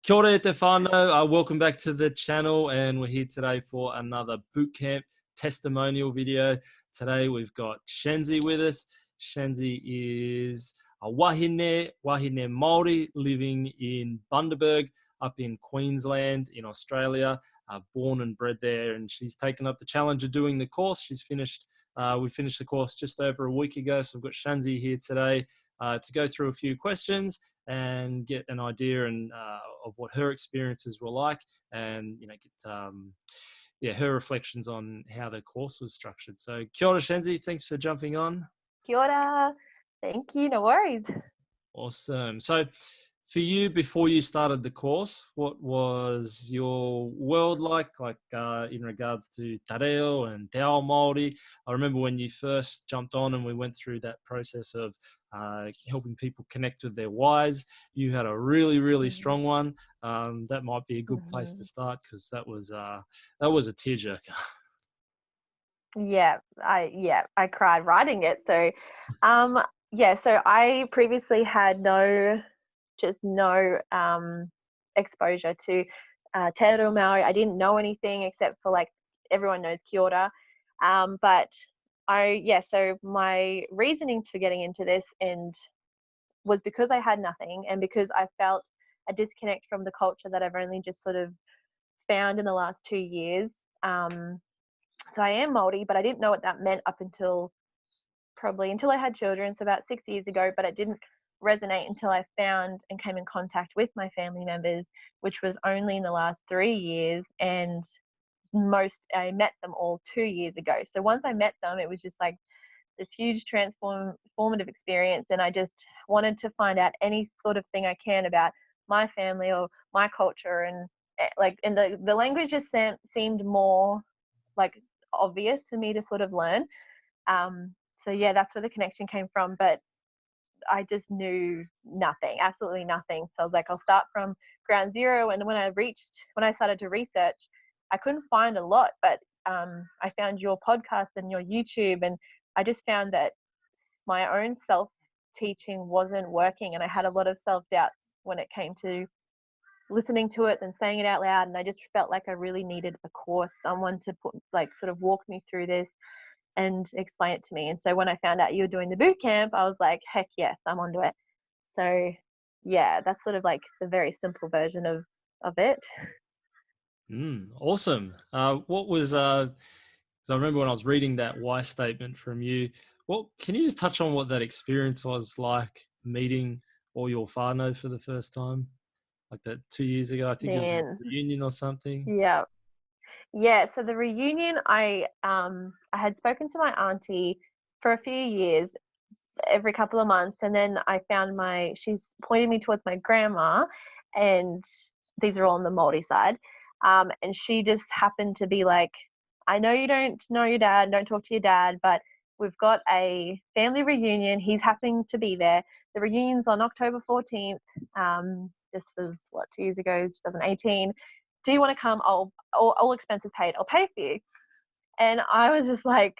Kia ora te whānau, welcome back to the channel, and we're here today for another bootcamp testimonial video. Today we've got Shanze with us. Shanze is a wahine Māori living in Bundaberg up in Queensland in Australia, born and bred there, and she's taken up the challenge of doing the course. She's finished, we finished the course just over a week ago, so we've got Shanze here today to go through a few questions and get an idea of what her experiences were like, and get her reflections on how the course was structured. So kia ora, Shanze, thanks for jumping on. Kia ora. Thank you, no worries. Awesome. So for you, before you started the course, what was your world like in regards to Te Reo and Te Reo Māori? I remember when you first jumped on and we went through that process of helping people connect with their whys. You had a really strong one. That might be a good place to start, because that was a tearjerker. Yeah, I cried writing it. So, so I previously had no exposure to Te Reo Māori. I didn't know anything except for, like, everyone knows kia ora. So my reasoning for getting into this was because I had nothing, and because I felt a disconnect from the culture that I've only just sort of found in the last 2 years. So I am Māori, but I didn't know what that meant up until I had children, so about 6 years ago, but it didn't resonate until I found and came in contact with my family members, which was only in the last 3 years, and I met them all 2 years ago. So once I met them, it was just like this huge transformative experience, and I just wanted to find out any sort of thing I can about my family or my culture, and the language just seemed more like obvious for me to sort of learn. So yeah, that's where the connection came from, but I just knew nothing, absolutely nothing. So I was like, I'll start from ground zero. And when I started to research, I couldn't find a lot, but I found your podcast and your YouTube, and I just found that my own self-teaching wasn't working, and I had a lot of self-doubts when it came to listening to it and saying it out loud, and I just felt like I really needed a course, someone to sort of walk me through this and explain it to me. And so when I found out you were doing the boot camp, I was like, heck yes, I'm onto it. So yeah, that's sort of like the very simple version of it. Awesome. What was because I remember when I was reading that why statement from you, can you just touch on what that experience was like, meeting all your whānau for the first time, like that 2 years ago? I think it was a reunion or something. Yeah, so the reunion, I had spoken to my auntie for a few years, every couple of months, and then I found she's pointed me towards my grandma, and these are all on the Māori side, and she just happened to be like, I know you don't know your dad, don't talk to your dad, but we've got a family reunion. He's happening to be there. The reunion's on October 14th. This was 2 years ago, 2018. Do you want to come? All expenses paid. I'll pay for you. And I was just like,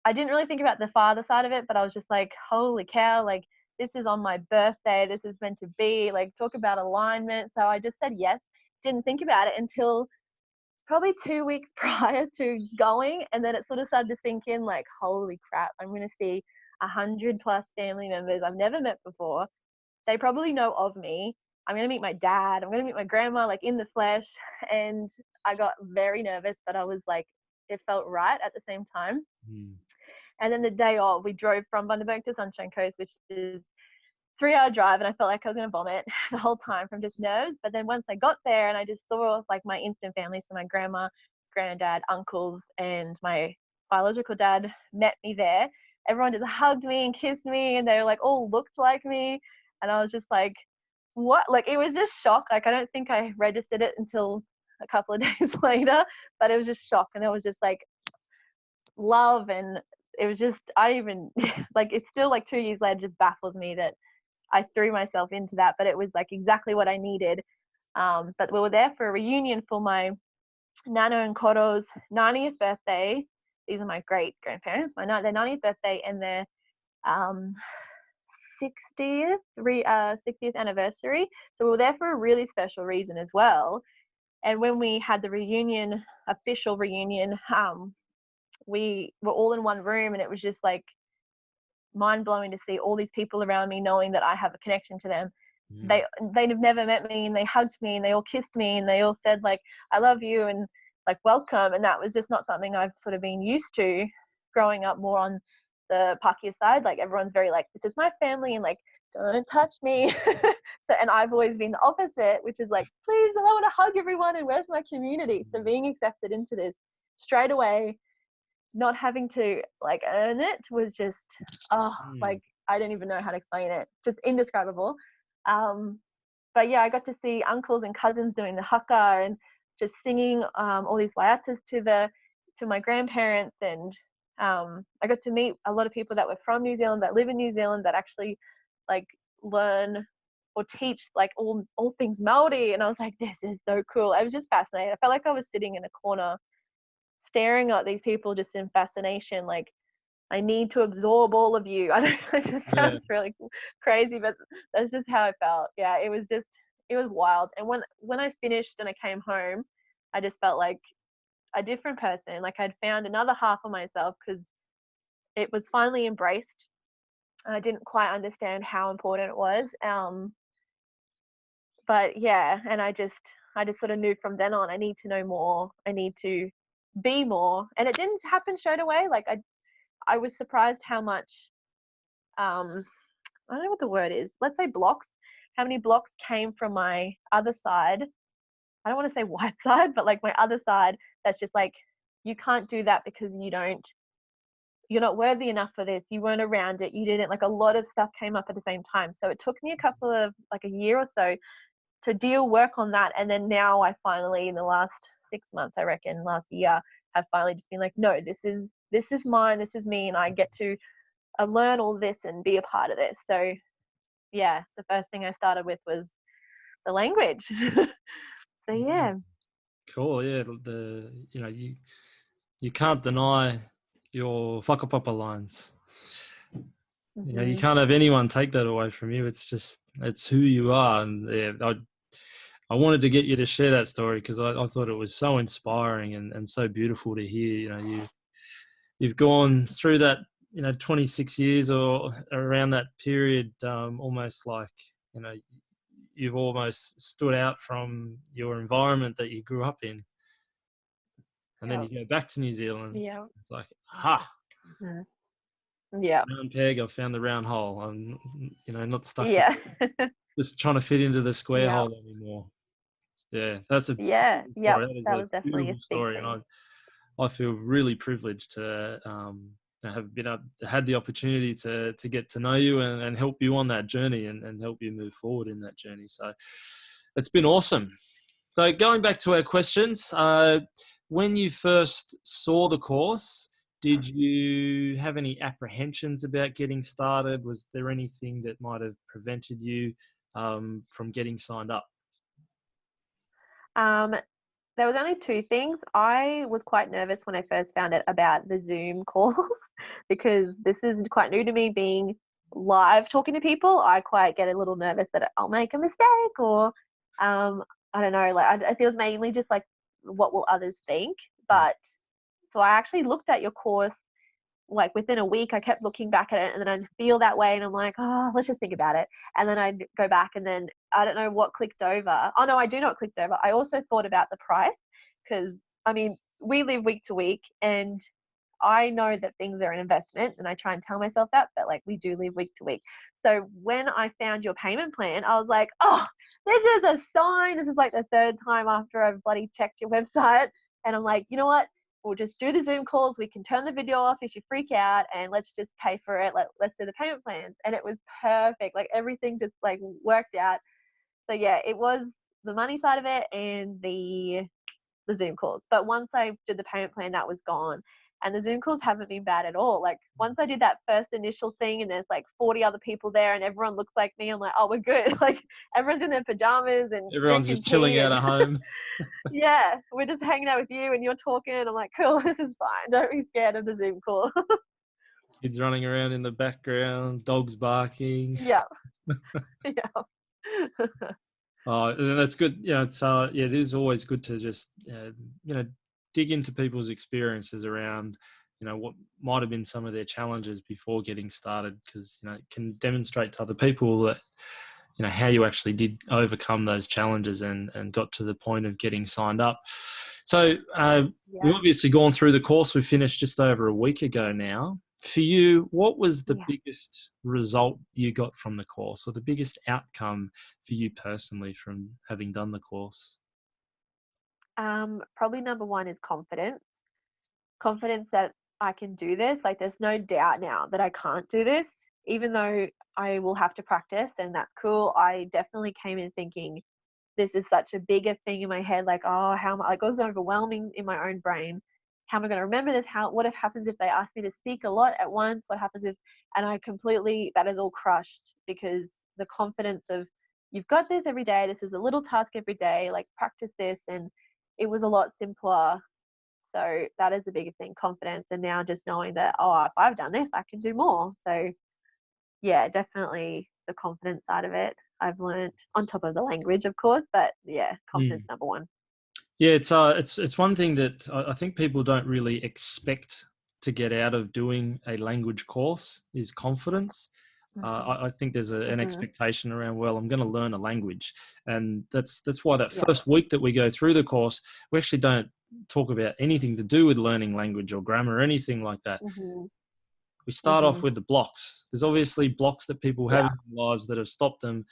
I didn't really think about the father side of it, but I was just like, holy cow, like, this is on my birthday. This is meant to be, like, talk about alignment. So I just said yes. Didn't think about it until probably 2 weeks prior to going, and then it sort of started to sink in, like, holy crap, I'm going to see 100+ family members I've never met before. They probably know of me. I'm going to meet my dad. I'm going to meet my grandma, like, in the flesh. And I got very nervous, but I was like, it felt right at the same time. And then the day off, we drove from Bundaberg to Sunshine Coast, which is 3-hour drive, and I felt like I was going to vomit the whole time from just nerves. But then once I got there and I just saw, like, my instant family, so my grandma, granddad, uncles, and my biological dad met me there. Everyone just hugged me and kissed me, and they were like all looked like me, and I was just like, what? Like, it was just shock. Like, I don't think I registered it until a couple of days later, but it was just shock, and it was just like love, and it was just, like, it's still, like, 2 years later, just baffles me that I threw myself into that, but it was like exactly what I needed. But we were there for a reunion for my Nano and Koro's 90th birthday. These are my great grandparents, their 90th birthday, and their 60th anniversary. So we were there for a really special reason as well. And when we had the reunion, official reunion, we were all in one room, and it was just like mind blowing to see all these people around me, knowing that I have a connection to them. They'd have never met me, and they hugged me and they all kissed me and they all said like, I love you and like welcome. And that was just not something I've sort of been used to growing up more on the Pākehā side. Like everyone's very like, this is my family and like, don't touch me. So, and I've always been the opposite, which is like, please, I want to hug everyone and where's my community? So being accepted into this straight away, not having to like earn it, was just like, I don't even know how to explain it, just indescribable. But yeah, I got to see uncles and cousins doing the haka and just singing all these waiatas to my grandparents, and I got to meet a lot of people that were from New Zealand, that live in New Zealand, that actually like learn or teach like all things Māori. And I was like, this is so cool. I was just fascinated. I felt like I was sitting in a corner staring at these people just in fascination, like, I need to absorb all of you. It just sounds really crazy, but that's just how I felt. Yeah, it was wild. And when I finished and I came home, I just felt like a different person. Like I'd found another half of myself, because it was finally embraced. And I didn't quite understand how important it was. But yeah, and I just sort of knew from then on, I need to know more. I need to be more. And it didn't happen straight away. Like I was surprised how much, I don't know what the word is. Let's say blocks. How many blocks came from my other side? I don't want to say white side, but like my other side. That's just like, you can't do that because you're not worthy enough for this. You weren't around it. You didn't, like, a lot of stuff came up at the same time. So it took me a year or so to work on that. And then now I finally, in the last 6 months, I reckon last year, have finally just been like, no, this is mine, this is me, and I get to learn all this and be a part of this. So yeah, the first thing I started with was the language. So yeah. Cool. Yeah, you can't deny your whakapapa lines. You can't have anyone take that away from you. It's who you are. And yeah, I wanted to get you to share that story because I thought it was so inspiring and so beautiful to hear. You've gone through that, 26 years or around that period, almost like, you've almost stood out from your environment that you grew up in. And then you go back to New Zealand. Yeah. It's like, aha. Yeah. Round peg, I've found the round hole. I'm, not stuck. Yeah. Just trying to fit into the square hole anymore. Yeah, that's a yeah. That is that was definitely a big story, thing. and I feel really privileged to have had the opportunity to get to know you and help you on that journey and help you move forward in that journey. So it's been awesome. So going back to our questions, when you first saw the course, did you have any apprehensions about getting started? Was there anything that might have prevented you from getting signed up? There was only two things. I was quite nervous when I first found out about the Zoom calls because this is quite new to me, being live talking to people. I quite get a little nervous that I'll make a mistake, or I don't know, like it feels mainly just like, what will others think? But so I actually looked at your course like within a week. I kept looking back at it, and then I'd feel that way, and I'm like, oh, let's just think about it. And then I'd go back, and then I don't know what clicked over. Oh no, I do know what clicked over. I also thought about the price, because I mean, we live week to week, and I know that things are an investment, and I try and tell myself that, but like, we do live week to week. So when I found your payment plan, I was like, oh, this is a sign. This is like the third time after I've bloody checked your website, and I'm like, you know what? We'll just do the Zoom calls. We can turn the video off if you freak out, and let's just pay for it. Let's do the payment plans. And it was perfect. Like, everything just like worked out. So yeah, it was the money side of it and the Zoom calls. But once I did the payment plan, that was gone. And the Zoom calls haven't been bad at all. Like, once I did that first initial thing and there's like 40 other people there and everyone looks like me, I'm like, oh, we're good. Like, everyone's in their pajamas and everyone's just chilling out at home. Yeah, we're just hanging out with you and you're talking. And I'm like, cool, this is fine. Don't be scared of the Zoom call. Kids running around in the background, dogs barking. Yeah. Yeah. And that's good. It's it is always good to just dig into people's experiences around what might have been some of their challenges before getting started, because it can demonstrate to other people that how you actually did overcome those challenges and got to the point of getting signed up. So we've obviously gone through the course. We finished just over a week ago now. For you, what was the biggest result you got from the course, or the biggest outcome for you personally from having done the course? Probably number one is confidence. Confidence that I can do this. Like, there's no doubt now that I can't do this, even though I will have to practice, and that's cool. I definitely came in thinking this is such a bigger thing in my head. Like, oh, how am I? Like, it was overwhelming in my own brain. How am I going to remember this? What if happens if they ask me to speak a lot at once? What happens if, and that is all crushed, because the confidence of, you've got this every day. This is a little task every day. Like, practice this. And it was a lot simpler. So that is the biggest thing, confidence. And now just knowing that, oh, if I've done this, I can do more. So yeah, definitely the confidence side of it I've learned, on top of the language, of course, but yeah, confidence number one. Yeah, it's one thing that I think people don't really expect to get out of doing a language course is confidence. I think there's an expectation around, well, I'm going to learn a language, and that's why that first week that we go through the course, we actually don't talk about anything to do with learning language or grammar or anything like that. We start off with the blocks. There's obviously blocks that people have in their lives that have stopped them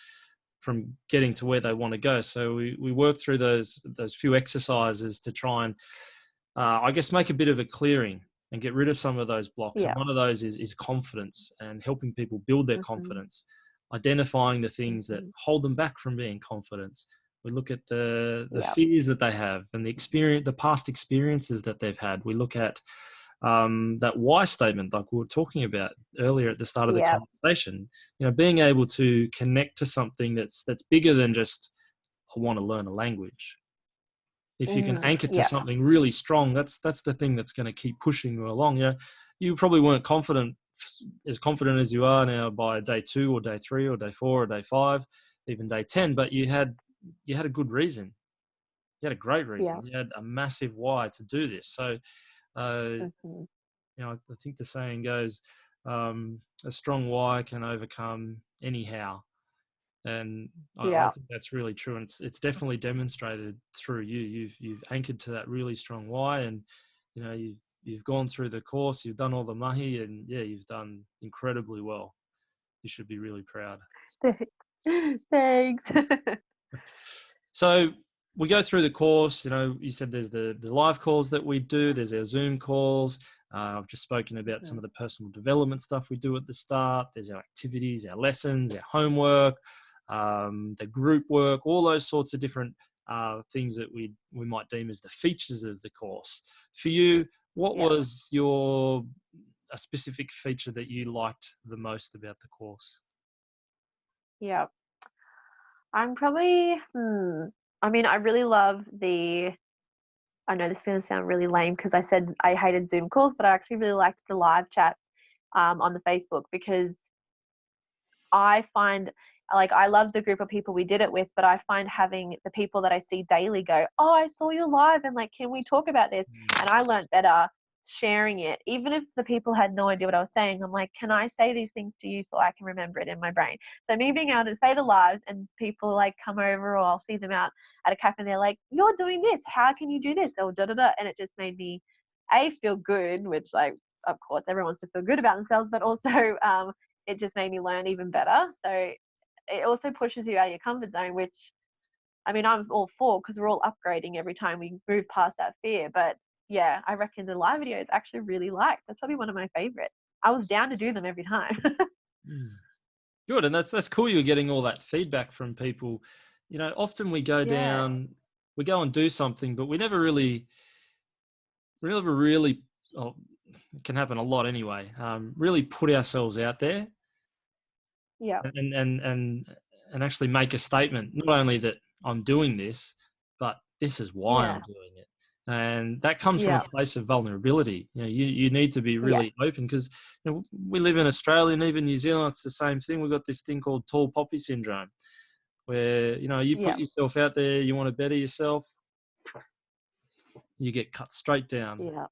from getting to where they want to go. So we work through those few exercises to try and, I guess, make a bit of a clearing and get rid of some of those blocks. And one of those is confidence, and helping people build their confidence, identifying the things that hold them back from being confident. We look at the fears that they have and the past experiences that they've had. We look at that why statement, like we were talking about earlier at the start of the conversation, being able to connect to something that's bigger than just, I want to learn a language. If you can anchor to something really strong, that's the thing that's going to keep pushing you along. You probably weren't as confident as you are now by day 2 or day 3 or day 4 or day 5, even day 10, but you had a good reason. You had a great reason. You had a massive why to do this. So I think the saying goes, a strong why can overcome any how. And I think that's really true. And it's definitely demonstrated through you. You've anchored to that really strong why, and you've gone through the course, you've done all the mahi, and you've done incredibly well. You should be really proud. Thanks. So we go through the course. You said there's the live calls that we do. There's our Zoom calls. I've just spoken about some of the personal development stuff we do at the start. There's our activities, our lessons, our homework, the group work, all those sorts of different things that we might deem as the features of the course. For you, what was a specific feature that you liked the most about the course? I'm probably, I mean, I really love I know this is going to sound really lame because I said I hated Zoom calls, but I actually really liked the live chats on the Facebook, because I find, like, I love the group of people we did it with, but I find having the people that I see daily go, oh, I saw you live, and like, can we talk about this? And I learned better sharing it. Even if the people had no idea what I was saying, I'm like, can I say these things to you so I can remember it in my brain? So me being able to say the lives, and people like come over, or I'll see them out at a cafe and they're like, you're doing this, how can you do this? Or da da da. And it just made me feel good, which, like, of course everyone wants to feel good about themselves, but also it just made me learn even better. So it also pushes you out of your comfort zone, which, I mean, I'm all for, because we're all upgrading every time we move past that fear. But yeah, I reckon the live videos actually really liked. That's probably one of my favorites. I was down to do them every time. Good. And that's cool. You're getting all that feedback from people. Often we go down, we go and do something, but we never really, oh, it can happen a lot anyway, really put ourselves out there. And actually make a statement, not only that I'm doing this, but this is why I'm doing it. And that comes from Yeah. a place of vulnerability. You need to be Yeah. really open, because we live in Australia, and even New Zealand, it's the same thing. We've got this thing called tall poppy syndrome, where, you put Yeah. yourself out there, you want to better yourself, you get cut straight down. Yeah.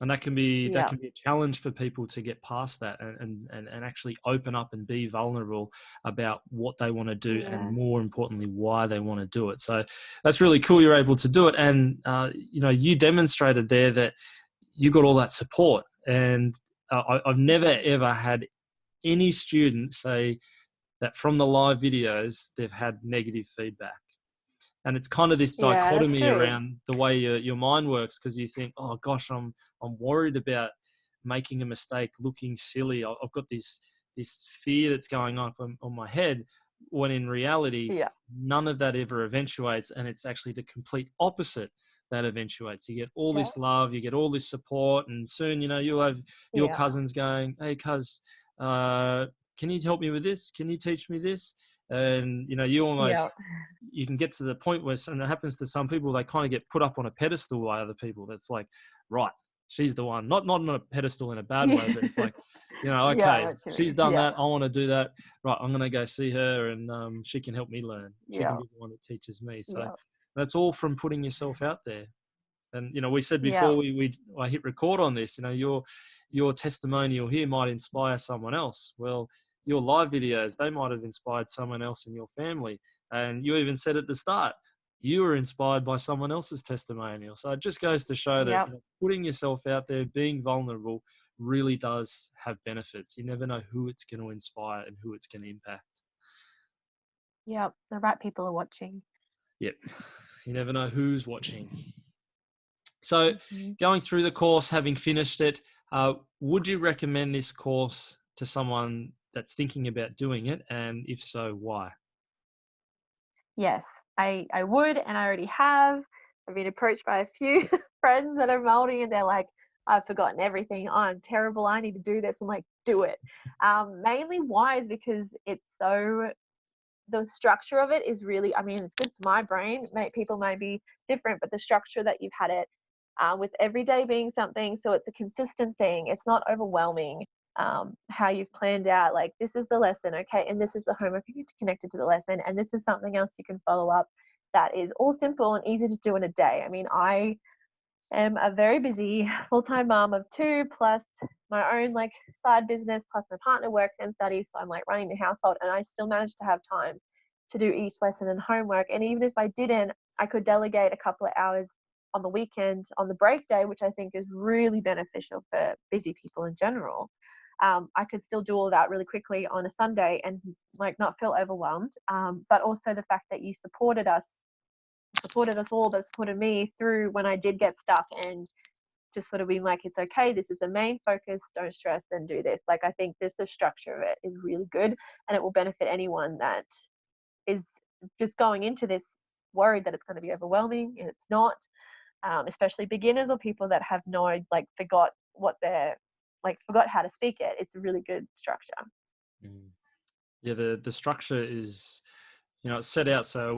And that can be Yeah. a challenge for people to get past that, and actually open up and be vulnerable about what they want to do, Yeah. and more importantly, why they want to do it. So that's really cool you're able to do it. And you demonstrated there that you got all that support. And I've never ever had any student say that from the live videos they've had negative feedback. And it's kind of this Yeah, that's dichotomy good. around the way your mind works, because you think, oh gosh, I'm worried about making a mistake, looking silly. I've got this fear that's going on my head, when in reality, Yeah. none of that ever eventuates, and it's actually the complete opposite that eventuates. You get all Yeah. this love, you get all this support, and soon, you'll have your Yeah. cousins going, hey cuz, can you help me with this? Can you teach me this? And you almost, Yeah. you can get to the point where, and it happens to some people, they kind of get put up on a pedestal by other people. That's like, right, she's the one. Not on a pedestal in a bad way, but it's like, Yeah, I okay, know what you she's mean. done Yeah. that, I want to do that. Right, I'm going to go see her, and she can help me learn. She can Yeah. be the one that teaches me. So Yeah. that's all from putting yourself out there. And we said Yeah. before I hit record on this, your testimonial here might inspire someone else. Well, your live videos, they might have inspired someone else in your family. And you even said at the start, you were inspired by someone else's testimonial. So it just goes to show that Yep. putting yourself out there, being vulnerable, really does have benefits. You never know who it's going to inspire and who it's going to impact. Yep. The right people are watching. Yep. You never know who's watching. So Mm-hmm. going through the course, having finished it, would you recommend this course to someone that's thinking about doing it? And if so, why? Yes, I would, and I already have. I've been approached by a few friends that are Māori, and they're like, I've forgotten everything. I'm terrible. I need to do this. I'm like, do it. Mainly why is because the structure of it is really, I mean, it's good for my brain. People may be different, but the structure that you've had it with every day being something, so it's a consistent thing. It's not overwhelming. How you've planned out, like, this is the lesson, okay, and this is the homework connected to the lesson, and this is something else you can follow up. That is all simple and easy to do in a day. I mean, I am a very busy full-time mom of two, plus my own like side business, plus my partner works and studies, so I'm like running the household, and I still manage to have time to do each lesson and homework. And even if I didn't, I could delegate a couple of hours on the weekend on the break day, which I think is really beneficial for busy people in general. I could still do all that really quickly on a Sunday and like not feel overwhelmed. But also the fact that you supported us all, but supported me through when I did get stuck, and just sort of being like, it's okay, this is the main focus, don't stress, then do this. Like, I think the structure of it is really good, and it will benefit anyone that is just going into this worried that it's going to be overwhelming, and it's not. Especially beginners or people that have forgot how to speak it. It's a really good structure. Yeah, the structure is, it's set out, so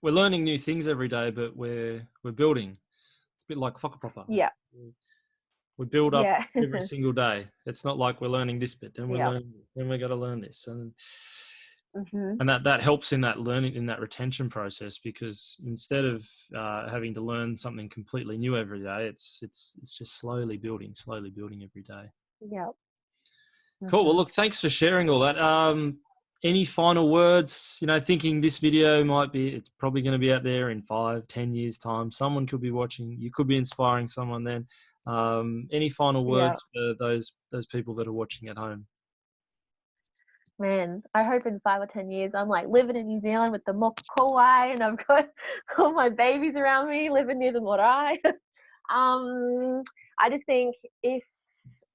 we're learning new things every day, but we're building. It's a bit like whakapapa. Yeah. We build up Yeah. every single day. It's not like we're learning this bit, then Yeah. we're going to learn this, and Mm-hmm. and that helps in that learning, in that retention process, because instead of having to learn something completely new every day, it's just slowly building every day. Yeah. Cool. Well, Mm-hmm. look, thanks for sharing all that. Any final words? Thinking this video it's probably going to be out there in 5-10 years time. Someone could be watching. You could be inspiring someone then. Any final Yeah. words for those people that are watching at home? Man, I hope in 5 or 10 years I'm like living in New Zealand with the moka kauai, and I've got all my babies around me living near the marae. I just think if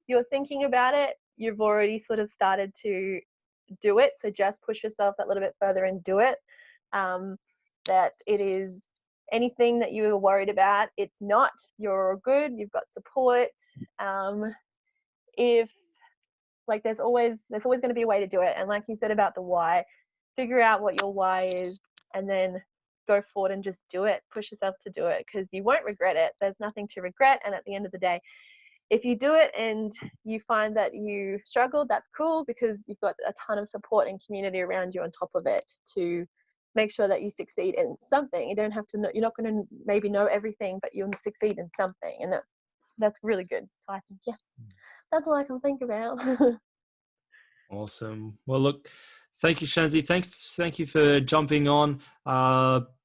you're thinking about it, you've already sort of started to do it. So just push yourself that little bit further and do it. That it is anything that you were worried about, it's not. You're good. You've got support. If there's always going to be a way to do it. And like you said about the why, figure out what your why is, and then go forward and just do it. Push yourself to do it, because you won't regret it. There's nothing to regret. And at the end of the day, if you do it and you find that you struggled, that's cool, because you've got a ton of support and community around you on top of it to make sure that you succeed in something. You don't have to know, you're not going to maybe know everything, but you'll succeed in something. And that's really good. So I think, yeah, that's all I can think about. Awesome. Well, look, thank you, Shanze. Thank you for jumping on.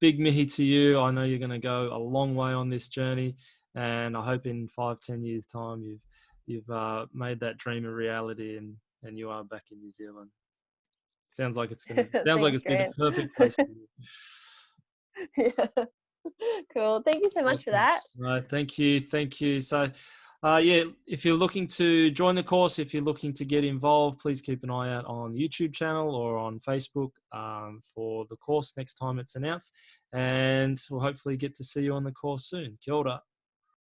Big mihi to you. I know you're going to go a long way on this journey, and I hope in 5-10 years' time you've made that dream a reality, and you are back in New Zealand. Sounds like it's been a perfect place for you. Yeah. Cool. Thank you so much for that. Right. Thank you. So, yeah, if you're looking to join the course, if you're looking to get involved, please keep an eye out on the YouTube channel or on Facebook for the course next time it's announced. And we'll hopefully get to see you on the course soon. Kia ora.